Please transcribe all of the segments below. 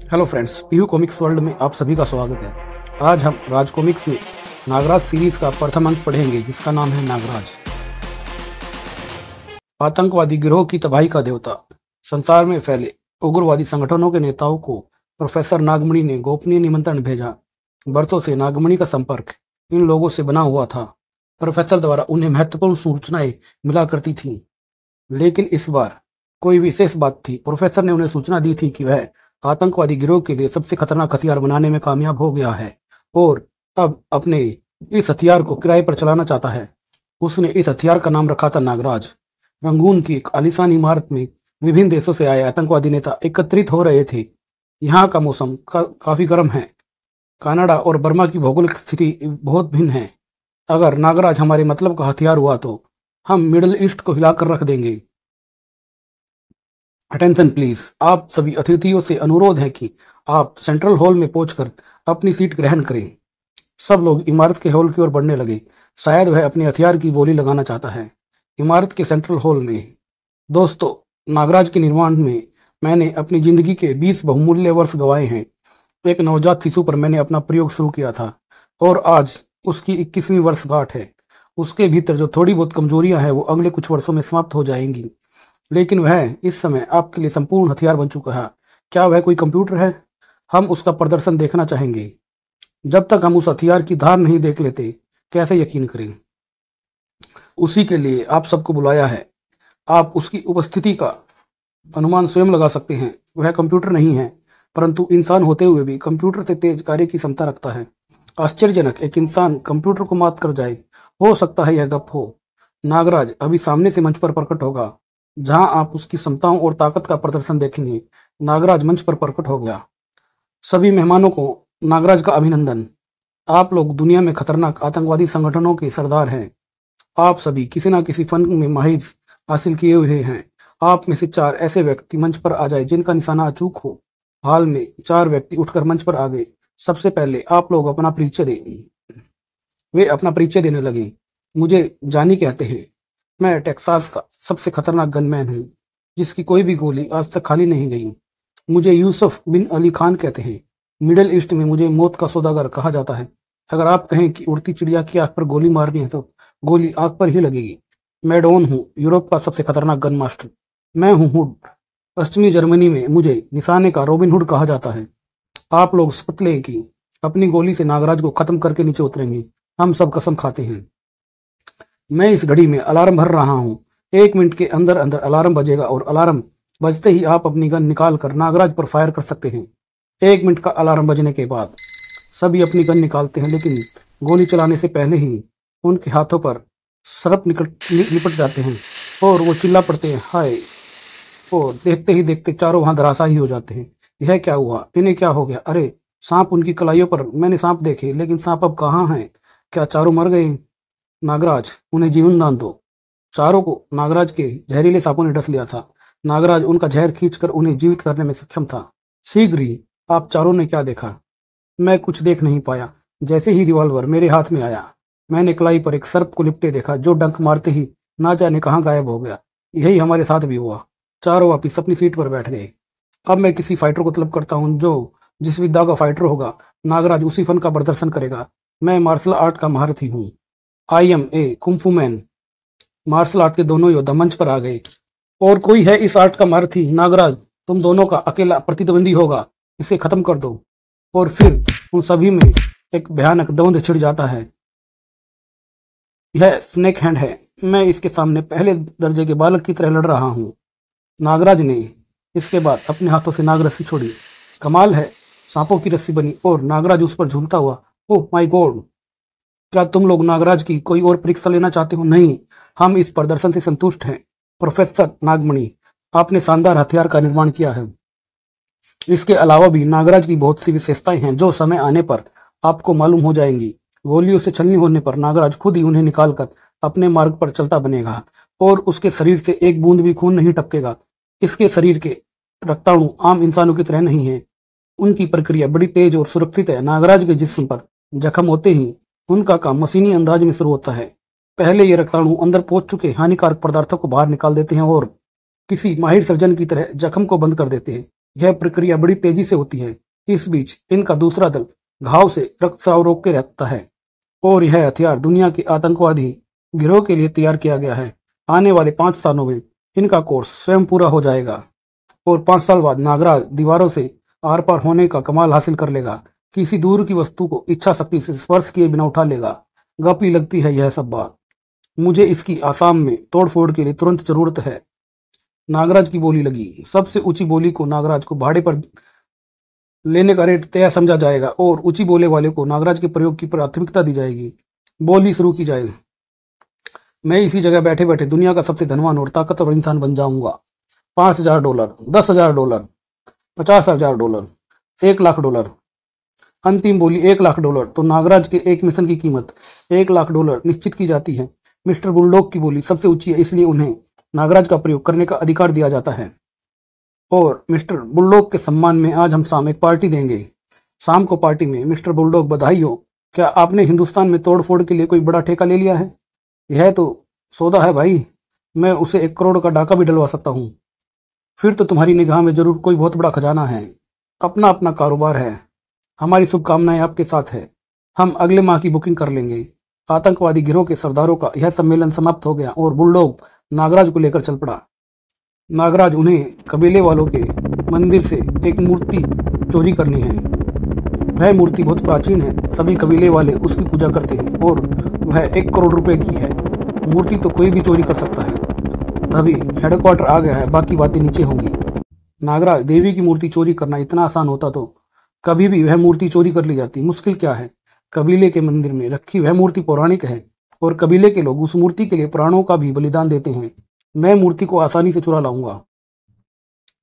Hello friends, P U comics world में आप सभी का स्वागत है। आज हम राज कॉमिक्स में नागराज सीरीज का प्रथम अंक पढ़ेंगे, जिसका नाम है नागराज। आतंकवादी गिरोह की तबाही का देवता। संसार में फैले उग्रवादी संगठनों के नेताओं को प्रोफेसर नागमणि ने गोपनीय निमंत्रण भेजा। बरसों से नागमणि का संपर्क इन लोगों से बना हुआ था। प्रोफेसर द्वारा उन्हें महत्वपूर्ण सूचनाएं मिला करती थीं, लेकिन इस बार कोई विशेष बात थी। प्रोफेसर ने उन्हें सूचना दी थी कि वह आतंकवादी गिरोह के लिए सबसे खतरनाक हथियार बनाने में कामयाब हो गया है और अब अपने इस हथियार को किराए पर चलाना चाहता है। उसने इस हथियार का नाम रखा था नागराज। रंगून की एक आलीशान इमारत में विभिन्न देशों से आए आतंकवादी नेता एकत्रित हो रहे थे। यहाँ का मौसम काफी गर्म है। कनाडा और बर्मा की भौगोलिक स्थिति बहुत भिन्न है। अगर नागराज हमारे मतलब का हथियार हुआ तो हम मिडिल ईस्ट को हिलाकर रख देंगे। Attention please. आप सभी अतिथियों से अनुरोध है कि आप सेंट्रल हॉल में पहुंचकर अपनी सीट ग्रहण करें। सब लोग इमारत के हॉल की ओर बढ़ने लगे। शायद वह अपने हथियार की गोली लगाना चाहता है। इमारत के सेंट्रल हॉल में। दोस्तों, नागराज के निर्माण में मैंने अपनी जिंदगी के 20 बहुमूल्य वर्ष गंवाए हैं। एक नवजात शिशु पर मैंने अपना प्रयोग शुरू किया था और आज उसकी 21वीं वर्षगांठ है। उसके भीतर जो थोड़ी बहुत कमजोरियां हैं वो अगले कुछ वर्षों में समाप्त हो जाएंगी, लेकिन वह इस समय आपके लिए संपूर्ण हथियार बन चुका है। क्या वह कोई कंप्यूटर है? हम उसका प्रदर्शन देखना चाहेंगे। जब तक हम उस हथियार की धार नहीं देख लेते, कैसे यकीन करें? उसी के लिए आप सबको बुलाया है। आप उसकी उपस्थिति का अनुमान स्वयं लगा सकते हैं। वह कंप्यूटर नहीं है, परंतु इंसान होते हुए भी कंप्यूटर से तेज कार्य की क्षमता रखता है। आश्चर्यजनक, एक इंसान कंप्यूटर को मात कर जाए। हो सकता है यह गप हो। नागराज अभी सामने से मंच पर प्रकट होगा, जहां आप उसकी क्षमताओं और ताकत का प्रदर्शन देखेंगे। नागराज मंच पर प्रकट हो गया। सभी मेहमानों को नागराज का अभिनंदन। आप लोग दुनिया में खतरनाक आतंकवादी संगठनों के सरदार हैं। आप सभी किसी न किसी फन में माहिर हासिल किए हुए हैं। आप में से 4 ऐसे व्यक्ति मंच पर आ जाए जिनका निशाना अचूक हो। हाल में 4 व्यक्ति उठकर मंच पर आ गए। सबसे पहले आप लोग अपना परिचय दें। वे अपना परिचय देने लगे। मुझे जानी कहते हैं। मैं टेक्सास का सबसे खतरनाक गनमैन हूँ, जिसकी कोई भी गोली आज तक खाली नहीं गई। मुझे यूसुफ बिन अली खान कहते हैं। मिडिल ईस्ट में मुझे मौत का सौदागर कहा जाता है। अगर आप कहें कि उड़ती चिड़िया की आंख पर गोली मारनी है तो गोली आंख पर ही लगेगी। मैं डॉन हूँ, यूरोप का सबसे खतरनाक गन मास्टर। मैं हूँ हुड। पश्चिमी जर्मनी में मुझे निशाने का रॉबिन हुड कहा जाता है। आप लोग शपथ लें कि अपनी गोली से नागराज को खत्म करके नीचे उतरेंगे। हम सब कसम खाते हैं। मैं इस घड़ी में अलार्म भर रहा हूं। 1 मिनट के अंदर अंदर अलार्म बजेगा और अलार्म बजते ही आप अपनी गन निकाल कर नागराज पर फायर कर सकते हैं। 1 मिनट का अलार्म बजने के बाद सभी अपनी गन निकालते हैं, लेकिन गोली चलाने से पहले ही उनके हाथों पर सरप लिपट जाते हैं और वो चिल्ला पड़ते हैं, हाय। और देखते ही देखते चारों वहां धराशायी हो जाते हैं। यह क्या हुआ? इन्हें क्या हो गया? अरे, सांप उनकी कलाइयों पर। मैंने सांप देखे, लेकिन सांप अब कहाँ हैं? क्या चारों मर गए? नागराज, उन्हें जीवन दान दो। चारों को नागराज के जहरीले सांपों ने डस लिया था। नागराज उनका जहर खींचकर उन्हें जीवित करने में सक्षम था। शीघ्र ही आप चारों ने क्या देखा? मैं कुछ देख नहीं पाया। जैसे ही रिवॉल्वर मेरे हाथ में आया, मैंने कलाई पर एक सर्प को लिपटे देखा, जो डंक मारते ही ना जाने कहाँ गायब हो गया। यही हमारे साथ भी हुआ। चारों वापिस अपनी सीट पर बैठ गए। अब मैं किसी फाइटर को तलब करता हूँ जो जिस विद्या का फाइटर होगा, नागराज उसी फन का प्रदर्शन करेगा। मैं मार्शल आर्ट का महारथी हूँ। I am a kung fu man. Martial art के दोनों योद्धा मंच पर आ गए। और कोई है इस आर्ट का महारथी? नागराज तुम दोनों का अकेला प्रतिद्वंदी होगा। इसे खत्म कर दो। और फिर उन सभी में एक भयानक द्वंद्व छिड़ जाता है। यह स्नेक हैंड है। मैं इसके सामने पहले दर्जे के बालक की तरह लड़ रहा हूँ। नागराज ने इसके बाद अपने हाथों से नाग रस्सी छोड़ी। कमाल है, सांपों की रस्सी बनी और नागराज उस पर झूलता हुआ। Oh my God! क्या तुम लोग नागराज की कोई और परीक्षा लेना चाहते हो? नहीं, हम इस प्रदर्शन से संतुष्ट हैं। प्रोफेसर नागमणि, आपने शानदार हथियार का निर्माण किया है। इसके अलावा भी नागराज की बहुत सी विशेषताएं हैं जो समय आने पर आपको मालूम हो जाएंगी। गोलियों से छलनी होने पर नागराज खुद ही उन्हें निकालकर अपने मार्ग पर चलता बनेगा और उसके शरीर से एक बूंद भी खून नहीं टपकेगा। इसके शरीर के रक्ताणु आम इंसानों की तरह नहीं है। उनकी प्रक्रिया बड़ी तेज और सुरक्षित है। नागराज के जिस्म पर जख्म होते ही उनका काम मशीनी अंदाज में शुरू होता है। पहले ये रक्ताणु अंदर पहुंच चुके हानिकारक पदार्थों को बाहर निकाल देते हैं और किसी माहिर सर्जन की तरह जख्म को बंद कर देते हैं। यह प्रक्रिया बड़ी तेजी से होती है। इस बीच इनका दूसरा दल घाव से रक्तस्राव रोक के रखता है और यह हथियार दुनिया के आतंकवादी गिरोह के लिए तैयार किया गया है। आने वाले 5 सालों में इनका कोर्स स्वयं पूरा हो जाएगा और 5 साल बाद नागराज दीवारों से आर पार होने का कमाल हासिल कर लेगा। किसी दूर की वस्तु को इच्छा शक्ति से स्पर्श किए बिना उठा लेगा। गपी लगती है यह सब बात। मुझे इसकी आसाम में तोड़फोड़ के लिए तुरंत जरूरत है। नागराज की बोली लगी। सबसे ऊंची बोली को नागराज को भाड़े पर लेने का रेट तय समझा जाएगा और ऊंची बोले वाले को नागराज के प्रयोग की प्राथमिकता दी जाएगी। बोली शुरू की जाए। मैं इसी जगह बैठे बैठे दुनिया का सबसे धनवान और ताकतवर इंसान बन जाऊंगा। $5,000, $10,000, $50,000, $1,00,000। अंतिम बोली $1,00,000। तो नागराज के एक मिशन की कीमत $1,00,000 निश्चित की जाती है। मिस्टर बुलडॉग की बोली सबसे ऊंची है, इसलिए उन्हें नागराज का प्रयोग करने का अधिकार दिया जाता है। और मिस्टर बुलडॉग के सम्मान में आज हम शाम एक पार्टी देंगे। शाम को पार्टी में मिस्टर बुलडॉग, बधाई हो। क्या आपने हिंदुस्तान में तोड़फोड़ के लिए कोई बड़ा ठेका ले लिया है? यह तो सौदा है भाई, मैं उसे 1 करोड़ का डाका भी डलवा सकता हूँ। फिर तो तुम्हारी निगाह में जरूर कोई बहुत बड़ा खजाना है। अपना अपना कारोबार है। हमारी शुभकामनाएं आपके साथ है। हम अगले माह की बुकिंग कर लेंगे। आतंकवादी गिरोह के सरदारों का यह सम्मेलन समाप्त हो गया और बुलडॉग नागराज को लेकर चल पड़ा। नागराज उन्हें कबीले वालों के मंदिर से एक मूर्ति चोरी करनी है। वह मूर्ति बहुत प्राचीन है। सभी कबीले वाले उसकी पूजा करते हैं और वह 1 करोड़ रुपए की है। मूर्ति तो कोई भी चोरी कर सकता है। तभी हेडक्वार्टर आ गया है, बाकी बातें नीचे होंगी। नागराज, देवी की मूर्ति चोरी करना इतना आसान होता तो कभी भी वह मूर्ति चोरी कर ली जाती। मुश्किल क्या है? कबीले के मंदिर में रखी वह मूर्ति पौराणिक है और कबीले के लोग उस मूर्ति के लिए प्राणों का भी बलिदान देते हैं। मैं मूर्ति को आसानी से चुरा लाऊंगा,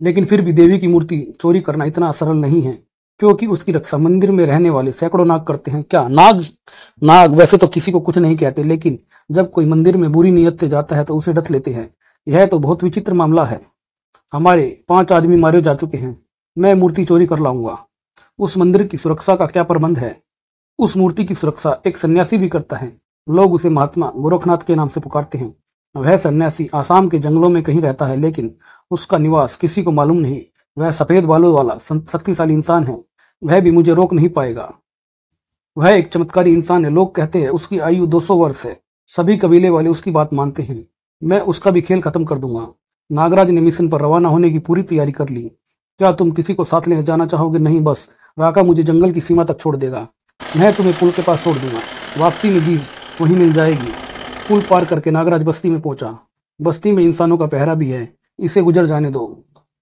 लेकिन फिर भी देवी की मूर्ति चोरी करना इतना सरल नहीं है, क्योंकि उसकी रक्षा मंदिर में रहने वाले सैकड़ों नाग करते हैं। क्या नाग? नाग वैसे तो किसी को कुछ नहीं कहते, लेकिन जब कोई मंदिर में बुरी नीयत से जाता है तो उसे डस लेते हैं। यह तो बहुत विचित्र मामला है। हमारे 5 आदमी मारे जा चुके हैं। मैं मूर्ति चोरी कर लाऊंगा। उस मंदिर की सुरक्षा का क्या प्रबंध है? उस मूर्ति की सुरक्षा एक सन्यासी भी करता है। लोग उसे महात्मा गोरखनाथ के नाम से पुकारते हैं। वह सन्यासी आसाम के जंगलों में कहीं रहता है, लेकिन उसका निवास किसी को मालूम नहीं। वह सफेद बालों वाला शक्तिशाली इंसान है। वह भी मुझे रोक नहीं पाएगा। वह एक चमत्कारी इंसान है। लोग कहते हैं उसकी आयु 200 वर्ष है। सभी कबीले वाले उसकी बात मानते हैं। मैं उसका भी खेल खत्म कर दूंगा। नागराज ने मिशन पर रवाना होने की पूरी तैयारी कर ली। क्या तुम किसी को साथ ले जाना चाहोगे? नहीं, बस राका मुझे जंगल की सीमा तक छोड़ देगा। मैं तुम्हें पुल के पास छोड़ दूंगा। वापसी में जीज वहीं मिल जाएगी। पुल पार करके नागराज बस्ती में पहुंचा। बस्ती में इंसानों का पहरा भी है। इसे गुजर जाने दो।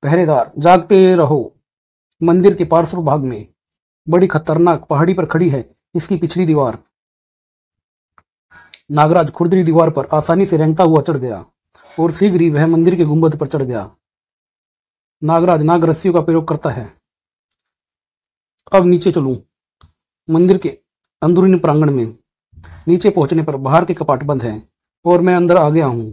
पहरेदार जागते रहो। मंदिर के पार्श्व भाग में बड़ी खतरनाक पहाड़ी पर खड़ी है इसकी पिछली दीवार। नागराज खुरदरी दीवार पर आसानी से रेंगता हुआ चढ़ गया और शीघ्र ही वह मंदिर के गुंबद पर चढ़ गया। नागराज नाग रस्सियों का प्रयोग करता है। अब नीचे चलूं। मंदिर के अंदरूनी प्रांगण में नीचे पहुंचने पर बाहर के कपाट बंद हैं और मैं अंदर आ गया हूं।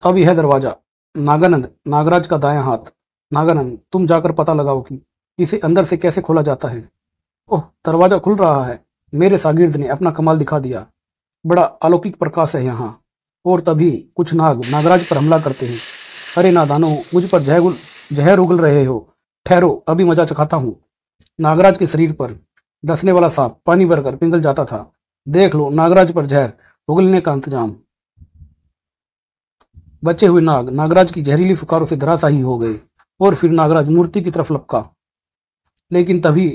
अब यह दरवाजा। नागानंद, नागराज का दायां हाथ। नागानंद, तुम जाकर पता लगाओ कि इसे अंदर से कैसे खोला जाता है। ओह, दरवाजा खुल रहा है। मेरे शागिर्द ने अपना कमाल दिखा दिया। बड़ा अलौकिक प्रकाश है यहाँ। और तभी कुछ नाग नागराज पर हमला करते हैं। अरे नादानो, मुझ पर जहर उगल रहे हो। ठहरो, अभी मजा चखाता हूँ। नागराज के शरीर पर डसने वाला सांप पानी भरकर पिघल जाता था। देख लो नागराज पर जहर उगलने का इंतजाम। बचे हुए नाग नागराज की जहरीली फुकारों से धराशायी हो गए और फिर नागराज मूर्ति की तरफ लपका। लेकिन तभी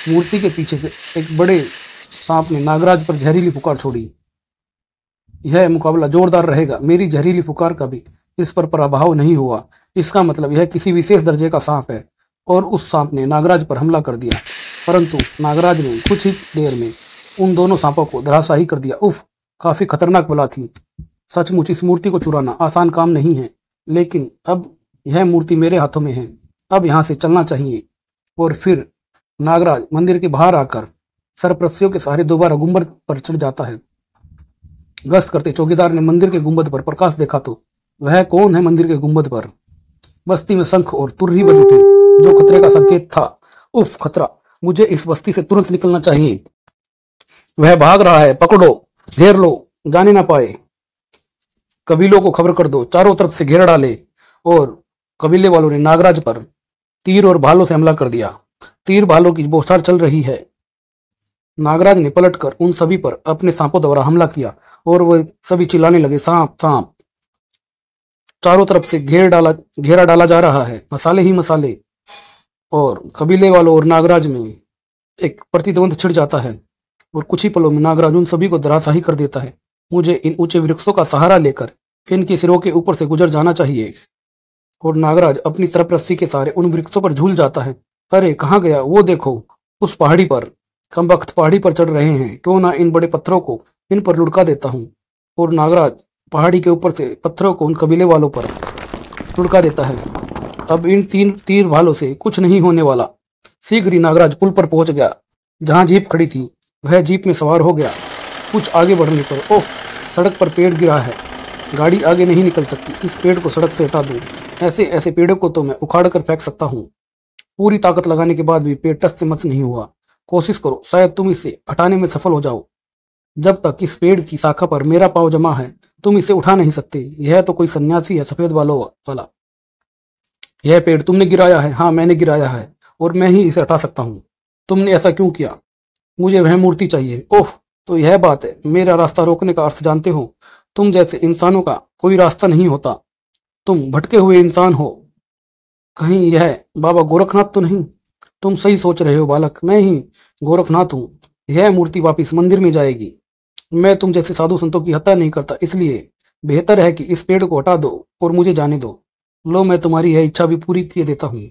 मूर्ति के पीछे से एक बड़े सांप ने नागराज पर जहरीली फुकार छोड़ी। यह मुकाबला जोरदार रहेगा। मेरी जहरीली फुकार का भी इस पर प्रभाव नहीं हुआ। इसका मतलब यह किसी विशेष दर्जे का सांप है और उस सांप ने नागराज पर हमला कर दिया। परंतु नागराज ने कुछ ही देर में उन दोनों सांपों को धराशायी कर दिया। उफ, काफी खतरनाक बला थी। सचमुच इस मूर्ति को चुराना आसान काम नहीं है, लेकिन अब यह मूर्ति मेरे हाथों में है। अब यहाँ से चलना चाहिए। और फिर नागराज मंदिर के बाहर आकर सरप्रस्तियों के सहारे दोबारा गुंबद पर चढ़ जाता है। गश्त करते चौकीदार ने मंदिर के गुंबद पर प्रकाश देखा तो वह कौन है मंदिर के गुंबद पर? बस्ती में शंख और तुर्री बज उठे, जो खतरे का संकेत था। उफ, खतरा! मुझे इस बस्ती से तुरंत निकलना चाहिए। वह भाग रहा है, पकड़ो, घेर लो, जाने ना पाए। कबीलों को खबर कर दो, चारों तरफ से घेर डाले। और कबीले वालों ने नागराज पर तीर और भालों से हमला कर दिया। तीर भालों की बौछार चल रही है। नागराज ने पलटकर उन सभी पर अपने सांपों द्वारा हमला किया और वो सभी चिल्लाने लगे, सांप सांप। चारों तरफ से घेरा डाला जा रहा है, मसाले ही मसाले। और कबीले वालों और नागराज में एक प्रतिद्वंद छिड़ जाता है और कुछ ही पलों में नागराज उन सभी को धराशाही कर देता है। मुझे इन ऊंचे वृक्षों का सहारा लेकर इनके सिरों के ऊपर से गुजर जाना चाहिए। और नागराज अपनी तरफ रस्सी के सहारे उन वृक्षों पर झूल जाता है। अरे कहाँ गया, वो देखो उस पहाड़ी पर। कमबख्त पहाड़ी पर चढ़ रहे हैं, क्यों ना इन बड़े पत्थरों को इन पर लुढ़का देता हूँ। और नागराज पहाड़ी के ऊपर से पत्थरों को उन कबीले वालों पर लुढ़का देता है। अब इन तीन तीर भालों से कुछ नहीं होने वाला। शीघ्र ही नागराज पुल पर पहुंच गया। जहां जीप खड़ी थी वह जीप में सवार हो गया। कुछ आगे बढ़ने पर ओफ, सड़क पर पेड़ गिरा है। गाड़ी आगे नहीं निकल सकती। इस पेड़ को सड़क से हटा दूं। ऐसे ऐसे पेड़ों को तो मैं उखाड़ कर फेंक सकता हूँ। पूरी ताकत लगाने के बाद भी पेड़ टस से मस नहीं हुआ। कोशिश करो, शायद तुम इसे हटाने में सफल हो जाओ। जब तक इस पेड़ की शाखा पर मेरा पाँव जमा है तुम इसे उठा नहीं सकते। यह तो कोई सन्यासी है सफेद बालों वाला। यह पेड़ तुमने गिराया है? हाँ मैंने गिराया है और मैं ही इसे हटा सकता हूँ। तुमने ऐसा क्यों किया? मुझे वह मूर्ति चाहिए। ओह, तो यह बात है। मेरा रास्ता रोकने का अर्थ जानते हो? तुम जैसे इंसानों का कोई रास्ता नहीं होता। तुम भटके हुए इंसान हो। कहीं यह बाबा गोरखनाथ तो नहीं? तुम सही सोच रहे हो बालक, मैं ही गोरखनाथ हूँ। यह मूर्ति वापिस मंदिर में जाएगी। मैं तुम जैसे साधु संतों की हत्या नहीं करता, इसलिए बेहतर है कि इस पेड़ को हटा दो और मुझे जाने दो। लो, मैं तुम्हारी यह इच्छा भी पूरी किए देता हूँ।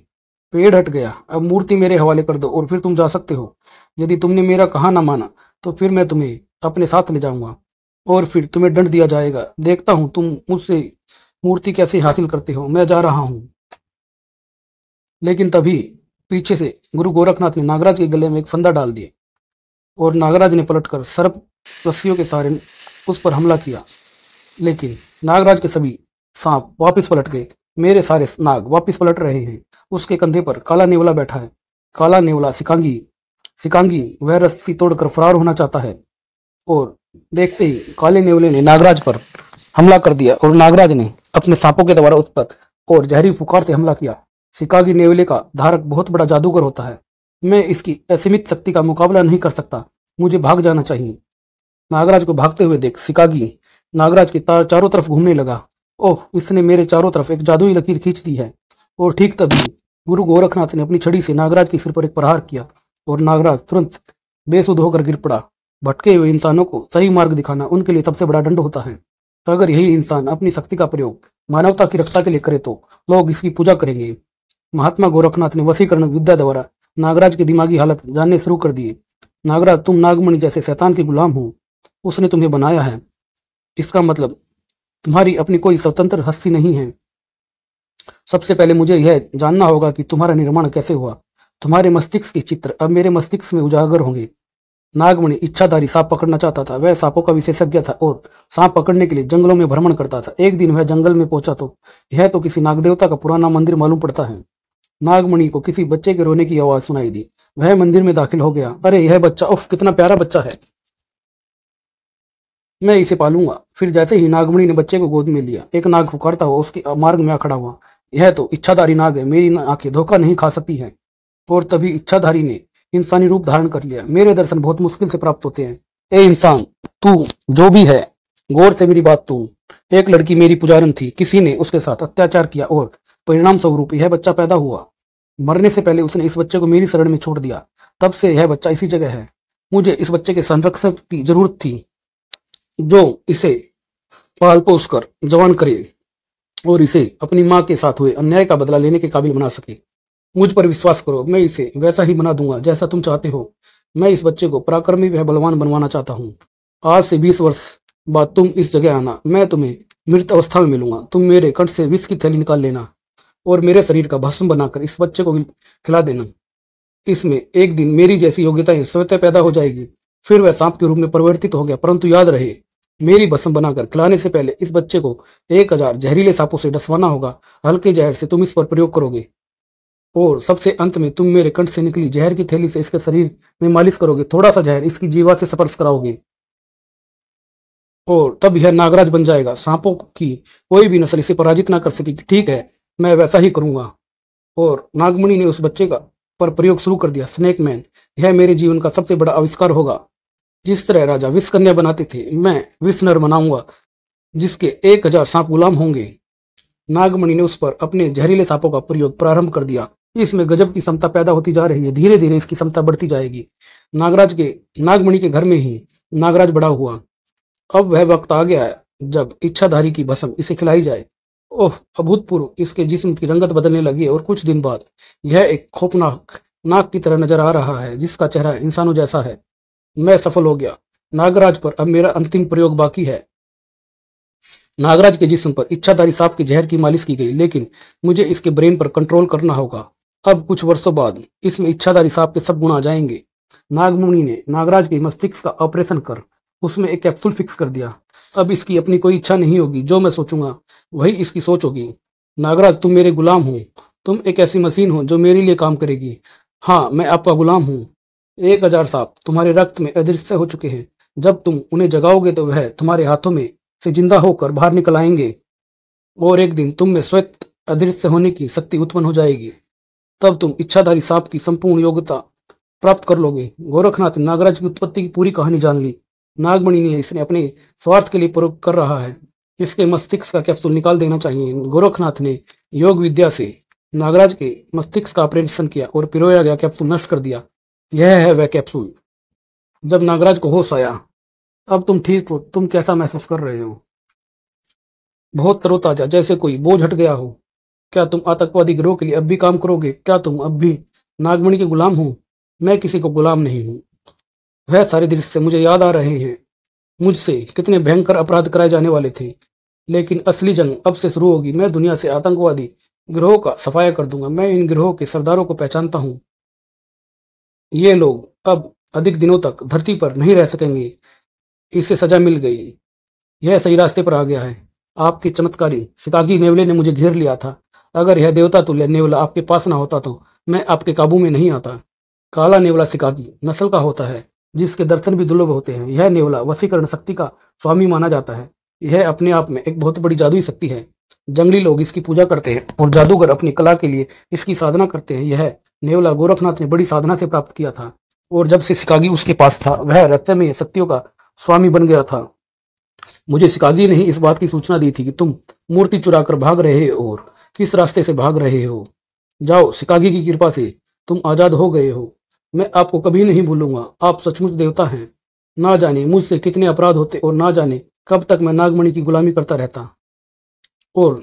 पेड़ हट गया। अब मूर्ति मेरे हवाले कर दो और फिर तुम जा सकते हो। यदि तुमने मेरा कहा ना माना तो फिर मैं तुम्हें अपने साथ ले जाऊंगा और फिर तुम्हें दंड दिया जाएगा। देखता हूँ तुम मुझसे मूर्ति कैसे हासिल करते हो। मैं जा रहा हूँ। लेकिन तभी पीछे से गुरु गोरखनाथ ने नागराज के गले में एक फंदा डाल दिया और नागराज ने पलटकर सर्प रस्सियों के सहारे उस पर हमला किया। लेकिन नागराज के सभी सांप वापस पलट गए। मेरे सारे नाग वापस पलट रहे हैं। उसके कंधे पर काला नेवला बैठा है। काला नेवला सिकांगी सिकांगी वह रस्सी तोड़कर फरार होना चाहता है और देखते ही काले नेवले ने नागराज पर हमला कर दिया और नागराज ने अपने सांपों के द्वारा उस पर और जहरी फुकार से हमला किया। सिकागी नेवले का धारक बहुत बड़ा जादूगर होता है। मैं इसकी असीमित शक्ति का मुकाबला नहीं कर सकता। मुझे भाग जाना चाहिए। नागराज को भागते हुए देख सिकागी नागराज के चारों तरफ घूमने लगा। ओह, इसने मेरे चारों तरफ एक जादुई लकीर खींच दी है। और ठीक तभी गुरु गोरखनाथ ने अपनी छड़ी से नागराज के सिर पर एक प्रहार किया और नागराज तुरंत बेसुध होकर गिर पड़ा। भटके हुए इंसानों को सही मार्ग दिखाना उनके लिए सबसे बड़ा दंड होता है। अगर यही इंसान अपनी शक्ति का प्रयोग मानवता की रक्षा के लिए करे तो लोग इसकी पूजा करेंगे। महात्मा गोरखनाथ ने वशीकरण विद्या द्वारा नागराज की दिमागी हालत जानने शुरू कर दिए। नागराज, तुम नागमणि जैसे शैतान के गुलाम हो। उसने तुम्हें बनाया है। इसका मतलब तुम्हारी अपनी कोई स्वतंत्र हस्ती नहीं है। सबसे पहले मुझे यह जानना होगा कि तुम्हारा निर्माण कैसे हुआ। तुम्हारे मस्तिष्क के चित्र अब मेरे मस्तिष्क में उजागर होंगे। नागमणि इच्छाधारी सांप पकड़ना चाहता था। वह सांपों का विशेषज्ञ था और सांप पकड़ने के लिए जंगलों में भ्रमण करता था। एक दिन वह जंगल में पहुंचा तो यह तो किसी नागदेवता का पुराना मंदिर मालूम पड़ता है। नागमणि को किसी बच्चे के रोने की आवाज सुनाई दी। वह मंदिर में दाखिल हो गया। अरे यह बच्चा, उफ कितना प्यारा बच्चा है, मैं इसे पालूंगा। फिर जैसे ही नागमणि ने बच्चे को गोद में लिया, एक नाग पुकारता हुआ उसके मार्ग में आ खड़ा हुआ। यह तो इच्छाधारी नाग है, मेरी आंखें धोखा नहीं खा सकती हैं। और तभी इच्छाधारी ने इंसानी रूप धारण कर लिया। मेरे दर्शन बहुत मुश्किल से प्राप्त होते हैं। ए इंसान, तू जो भी है, गौर से मेरी बात सुन। एक लड़की मेरी पुजारन थी। किसी ने उसके साथ अत्याचार किया और परिणाम स्वरूप यह बच्चा पैदा हुआ। मरने से पहले उसने इस बच्चे को मेरी शरण में छोड़ दिया। तब से यह बच्चा इसी जगह है। मुझे इस बच्चे के संरक्षण की जरूरत थी जो इसे पाल पोस कर जवान करे और इसे अपनी माँ के साथ हुए अन्याय का बदला लेने के काबिल बना सके। मुझ पर विश्वास करो, मैं इसे वैसा ही बना दूंगा जैसा तुम चाहते हो। मैं इस बच्चे को पराक्रमी व बलवान बनवाना चाहता हूँ। आज से 20 वर्ष बाद तुम इस जगह आना। मैं तुम्हें मृत अवस्था में मिलूंगा। तुम मेरे कंठ से विष की थैली निकाल लेना और मेरे शरीर का भस्म बनाकर इस बच्चे को खिला देना। इसमें एक दिन मेरी जैसी योग्यताएं स्वतः पैदा हो जाएगी। फिर वह सांप के रूप में परिवर्तित हो गया। परंतु याद रहे, मेरी भस्म बनाकर खिलाने से पहले इस बच्चे को 1000 जहरीले सांपों से डसवाना होगा। हल्के जहर से तुम इस पर प्रयोग करोगे और सबसे अंत में तुम मेरे कंठ से निकली जहर की थैली से इसके शरीर में मालिश करोगे। थोड़ा सा जहर इसकी जीवा से स्पर्श कराओगे और तब यह नागराज बन जाएगा। सांपों की कोई भी नस्ल इसे पराजित ना कर सकेगी। ठीक है, मैं वैसा ही करूंगा। और नागमणि ने उस बच्चे का पर प्रयोग शुरू कर दिया। स्नेक मैन, यह मेरे जीवन का सबसे बड़ा आविष्कार होगा। जिस तरह राजा विष कन्या बनाते थे, मैं विष नर बनाऊंगा जिसके 1000 सांप गुलाम होंगे। नागमणि ने उस पर अपने जहरीले सांपों का प्रयोग प्रारंभ कर दिया। इसमें गजब की क्षमता पैदा होती जा रही है। धीरे धीरे इसकी क्षमता बढ़ती जाएगी। नागमणि के घर में ही नागराज बड़ा हुआ। अब वह वक्त आ गया है जब इच्छाधारी की भस्म इसे खिलाई जाए। ओह, अभूतपूर्व! इसके जिस्म की रंगत बदलने लगी है और कुछ दिन बाद यह एक खौफनाक नाग की तरह नजर आ रहा है जिसका चेहरा इंसानों जैसा है। मैं सफल हो गया। नागराज पर अब मेरा अंतिम प्रयोग बाकी है। नागराज के जिस्म पर इच्छाधारी सांप के जहर की मालिश की गई, लेकिन मुझे इसके ब्रेन पर कंट्रोल करना होगा। अब कुछ वर्षों बाद इसमें इच्छाधारी सांप के सब गुण आ जाएंगे। नागमुनि ने नागराज के मस्तिष्क का ऑपरेशन कर उसमें एक कैप्सूल फिक्स कर दिया। अब इसकी अपनी कोई इच्छा नहीं होगी। जो मैं सोचूंगा वही इसकी सोच होगी। नागराज, तुम मेरे गुलाम हो। तुम एक ऐसी मशीन हो जो मेरे लिए काम करेगी। हाँ, मैं आपका गुलाम हूँ। 1000 सांप तुम्हारे रक्त में अदृश्य हो चुके हैं। जब तुम उन्हें जगाओगे तो वह तुम्हारे हाथों में से जिंदा होकर बाहर निकल आएंगे और एक दिन तुम में स्वयं अदृश्य होने की शक्ति उत्पन्न हो जाएगी। तब तुम इच्छाधारी सांप की संपूर्ण योग्यता प्राप्त कर लोगे। गोरखनाथ ने नागराज की उत्पत्ति की पूरी कहानी जान ली। नागमणि ने इसने अपने स्वार्थ के लिए प्रयोग कर रहा है। इसके मस्तिष्क का कैप्सूल निकाल देना चाहिए। गोरखनाथ ने योग विद्या से नागराज के मस्तिष्क का ऑपरेशन किया और पिरोया गया कैप्सूल नष्ट कर दिया। यह है वह कैप्सूल। जब नागराज को होश आया, अब तुम ठीक हो। तुम कैसा महसूस कर रहे हो? बहुत तरोताजा, जैसे कोई बोझ हट गया हो। क्या तुम आतंकवादी गिरोह के लिए अब भी काम करोगे? क्या तुम अब भी नागमणि के गुलाम हो? मैं किसी को गुलाम नहीं हूँ। वह सारे दृश्य मुझे याद आ रहे हैं। मुझसे कितने भयंकर अपराध कराए जाने वाले थे, लेकिन असली जंग अब से शुरू होगी। मैं दुनिया से आतंकवादी गिरोह का सफाया कर दूंगा। मैं इन गिरोह के सरदारों को पहचानता हूँ। ये लोग अब अधिक दिनों तक धरती पर नहीं रह सकेंगे। इसे सजा मिल गई। यह सही रास्ते पर आ गया है। आपके चमत्कारी शिकागी नेवले ने मुझे घेर लिया था। अगर यह देवता तुल्य नेवला आपके पास ना होता तो मैं आपके काबू में नहीं आता। काला नेवला शिकागी नस्ल का होता है जिसके दर्शन भी दुर्लभ होते हैं। यह नेवला वशीकरण शक्ति का स्वामी माना जाता है। यह अपने आप में एक बहुत बड़ी जादुई शक्ति है। जंगली लोग इसकी पूजा करते हैं और जादूगर अपनी कला के लिए इसकी साधना करते हैं। यह नेवला गोरखनाथ ने बड़ी साधना से प्राप्त किया था और जब से शिकागी उसके पास था वह रहस्यमय शक्तियों का स्वामी बन गया था। मुझे शिकागी ने ही इस बात की सूचना दी थी कि तुम मूर्ति चुराकर भाग रहे हो और किस रास्ते से भाग रहे हो। जाओ, शिकागी की कृपा से तुम आजाद हो गए हो। मैं आपको कभी नहीं भूलूंगा। आप सचमुच देवता हैं। ना जाने मुझसे कितने अपराध होते और ना जाने कब तक मैं नागमणि की गुलामी करता रहता। और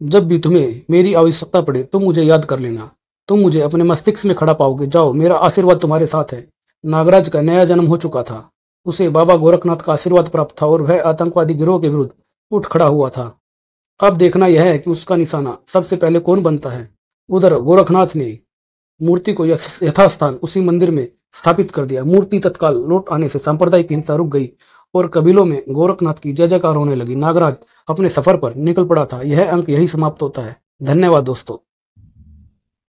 जब भी तुम्हें मेरी आवश्यकता पड़े तुम मुझे याद कर लेना। तुम मुझे अपने मस्तिष्क में खड़ा पाओगे। जाओ, मेरा आशीर्वाद तुम्हारे साथ है। नागराज का नया जन्म हो चुका था। उसे बाबा गोरखनाथ का आशीर्वाद प्राप्त था और वह आतंकवादी गिरोह के विरुद्ध उठ खड़ा हुआ था। अब देखना यह है कि उसका निशाना सबसे पहले कौन बनता है। उधर गोरखनाथ ने मूर्ति को यथास्थान उसी मंदिर में स्थापित कर दिया। मूर्ति तत्काल लौट आने से सांप्रदायिक हिंसा रुक गई और कबीलों में गोरखनाथ की जय जयकार होने लगी। नागराज अपने सफर पर निकल पड़ा था। यह अंक यही समाप्त होता है। धन्यवाद दोस्तों।